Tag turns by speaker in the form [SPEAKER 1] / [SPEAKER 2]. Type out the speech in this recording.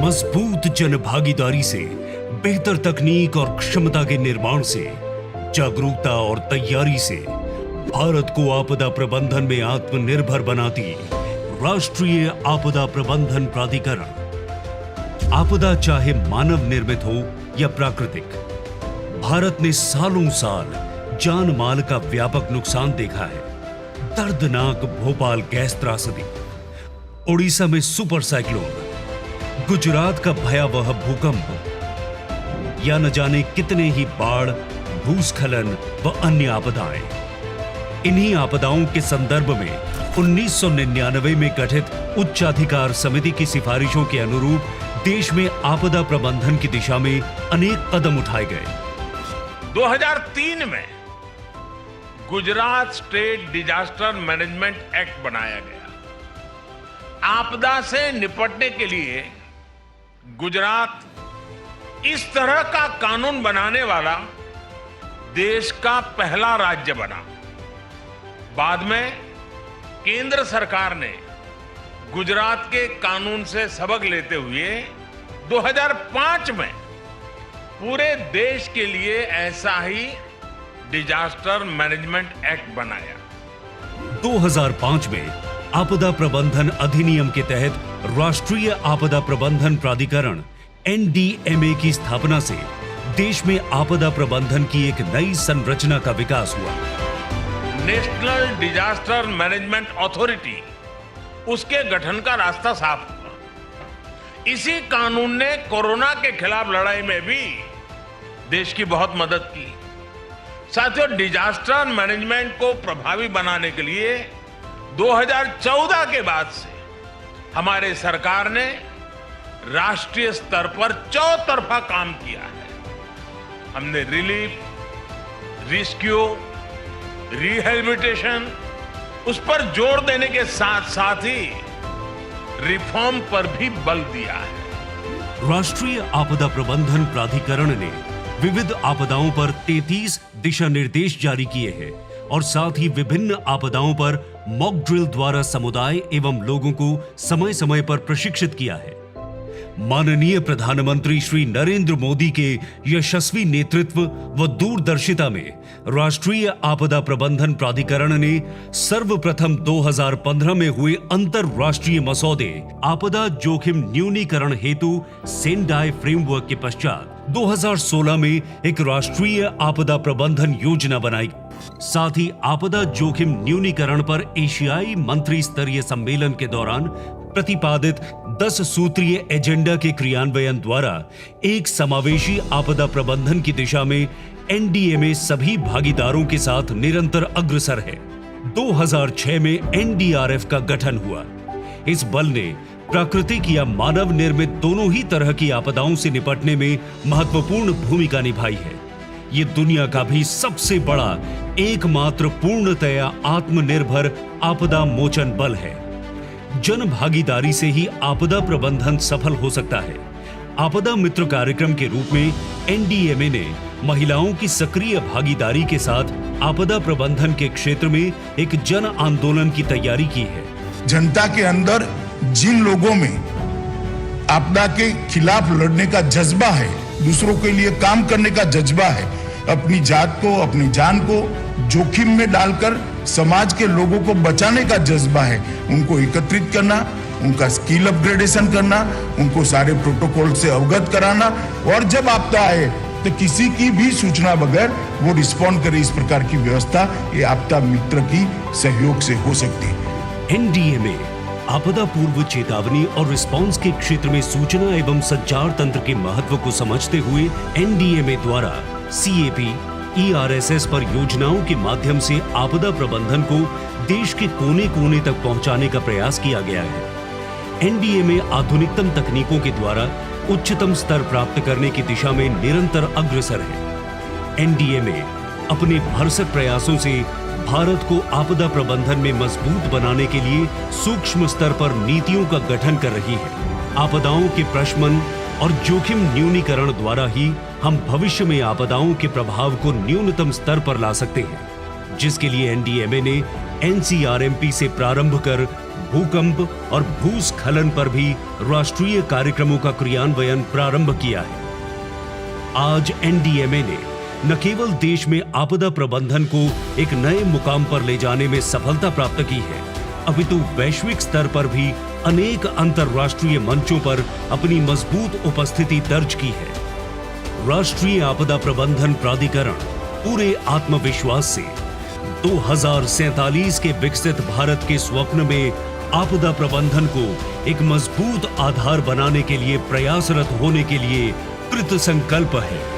[SPEAKER 1] मजबूत जन भागीदारी से, बेहतर तकनीक और क्षमता के निर्माण से, जागरूकता और तैयारी से भारत को आपदा प्रबंधन में आत्मनिर्भर बनाती राष्ट्रीय आपदा प्रबंधन प्राधिकरण। आपदा चाहे मानव निर्मित हो या प्राकृतिक, भारत ने सालों साल जान माल का व्यापक नुकसान देखा है। दर्दनाक भोपाल गैस त्रासदी, ओडिशा में सुपर साइक्लोन, गुजरात का भयावह भूकंप या न जाने कितने ही बाढ़, भूस्खलन व अन्य आपदाएं। इन्हीं आपदाओं के संदर्भ में 1999 में गठित उच्चाधिकार समिति की सिफारिशों के अनुरूप देश में आपदा प्रबंधन की दिशा में अनेक कदम उठाए गए।
[SPEAKER 2] 2003 में Gujarat state disaster management act बनाया गया। आपदा से निपटने के लिए गुजरात इस तरह का कानून बनाने वाला देश का पहला राज्य बना। बाद में केंद्र सरकार ने गुजरात के कानून से सबक लेते हुए 2005 में पूरे देश के लिए ऐसा ही डिजास्टर मैनेजमेंट एक्ट बनाया।
[SPEAKER 1] 2005 में आपदा प्रबंधन अधिनियम के तहत राष्ट्रीय आपदा प्रबंधन प्राधिकरण NDMA की स्थापना से देश में आपदा प्रबंधन की एक नई संरचना का विकास हुआ।
[SPEAKER 2] नेशनल डिजास्टर मैनेजमेंट अथॉरिटी, उसके गठन का रास्ता साफ हुआ। इसी कानून ने कोरोना के खिलाफ लड़ाई में भी देश की बहुत मदद की। साथियों, डिजास्टर मैनेजमेंट को प्रभावी बनाने के लिए 2014 के बाद से हमारे सरकार ने राष्ट्रीय स्तर पर चौतरफा काम किया है। हमने रिलीफ, रेस्क्यू, रिहेबिलिटेशन, उस पर जोर देने के साथ साथ ही रिफॉर्म पर भी बल दिया है।
[SPEAKER 1] राष्ट्रीय आपदा प्रबंधन प्राधिकरण ने विविध आपदाओं पर 33 दिशा निर्देश जारी किए हैं और साथ ही विभिन्न आपदाओं पर मॉक ड्रिल द्वारा समुदाय एवं लोगों को समय समय पर प्रशिक्षित किया है। माननीय प्रधानमंत्री श्री नरेंद्र मोदी के यशस्वी नेतृत्व व दूरदर्शिता में राष्ट्रीय आपदा प्रबंधन प्राधिकरण ने सर्वप्रथम 2015 में हुए अंतरराष्ट्रीय मसौदे आपदा जोखिम न्यूनीकरण हेतु सेंडाई फ्रेमवर्क के पश्चात 2016 में एक राष्ट्रीय आपदा प्रबंधन योजना बनाई। साथ ही आपदा जोखिम न्यूनीकरण पर एशियाई मंत्री स्तरीय सम्मेलन के दौरान प्रतिपादित 10 सूत्रीय एजेंडा के क्रियान्वयन द्वारा एक समावेशी आपदा प्रबंधन की दिशा में NDMA सभी भागीदारों के साथ निरंतर अग्रसर है। 2006 में NDRF का गठन हुआ। इस बल ने प्राकृतिक या मानव निर्मित दोनों ही तरह की आपदाओं से निपटने में महत्वपूर्ण भूमिका निभाई है। ये दुनिया का भी सबसे बड़ा एकमात्र पूर्णतया आत्मनिर्भर आपदा मोचन बल है। जन भागीदारी से ही आपदा प्रबंधन सफल हो सकता है। आपदा मित्र कार्यक्रम के रूप में NDMA ने महिलाओं की सक्रिय भागीदारी के साथ आपदा प्रबंधन के क्षेत्र में एक जन आंदोलन की तैयारी की है।
[SPEAKER 3] जनता के अंदर जिन लोगों में आपदा के खिलाफ लड़ने का जज्बा है, दूसरों के लिए काम करने का जज्बा है, अपनी जात को, अपनी जान को जोखिम में डालकर समाज के लोगों को बचाने का जज्बा है, उनको एकत्रित करना, उनका स्किल अपग्रेडेशन करना, उनको सारे प्रोटोकॉल से अवगत कराना और जब आपदा आए तो किसी की भी सूचना बगैर वो रिस्पॉन्ड करे, इस प्रकार की व्यवस्था ये आपदा मित्र की सहयोग से हो सकती है।
[SPEAKER 1] NDMA आपदा पूर्व चेतावनी और रिस्पांस के क्षेत्र में सूचना एवं संचार तंत्र के महत्व को समझते हुए NDMA द्वारा CAP, ERSS पर योजनाओं के माध्यम से आपदा प्रबंधन को देश के कोने कोने तक पहुंचाने का प्रयास किया गया है। NDMA आधुनिकतम तकनीकों के द्वारा उच्चतम स्तर प्राप्त करने की दिशा में निरंतर अग्रसर है। NDMA अपने भरसक प्रयासों से भारत को आपदा प्रबंधन में मजबूत बनाने के लिए सूक्ष्म स्तर पर नीतियों का गठन कर रही है। आपदाओं के प्रशमन और जोखिम न्यूनीकरण द्वारा ही हम भविष्य में आपदाओं के प्रभाव को न्यूनतम स्तर पर ला सकते हैं, जिसके लिए NDMA ने NCRMP से प्रारंभ कर भूकंप और भूस्खलन पर भी राष्ट्रीय कार्यक्रमों का क्रियान्वयन प्रारंभ किया है। आज एनडीएमए ने न केवल देश में आपदा प्रबंधन को एक नए मुकाम पर ले जाने में सफलता प्राप्त की है, अपितु वैश्विक स्तर पर भी अनेक अंतर्राष्ट्रीय मंचों पर अपनी मजबूत उपस्थिति दर्ज की है। राष्ट्रीय आपदा प्रबंधन प्राधिकरण पूरे आत्मविश्वास से 2047 के विकसित भारत के स्वप्न में आपदा प्रबंधन को एक मजबूत आधार बनाने के लिए प्रयासरत होने के लिए कृत संकल्प है।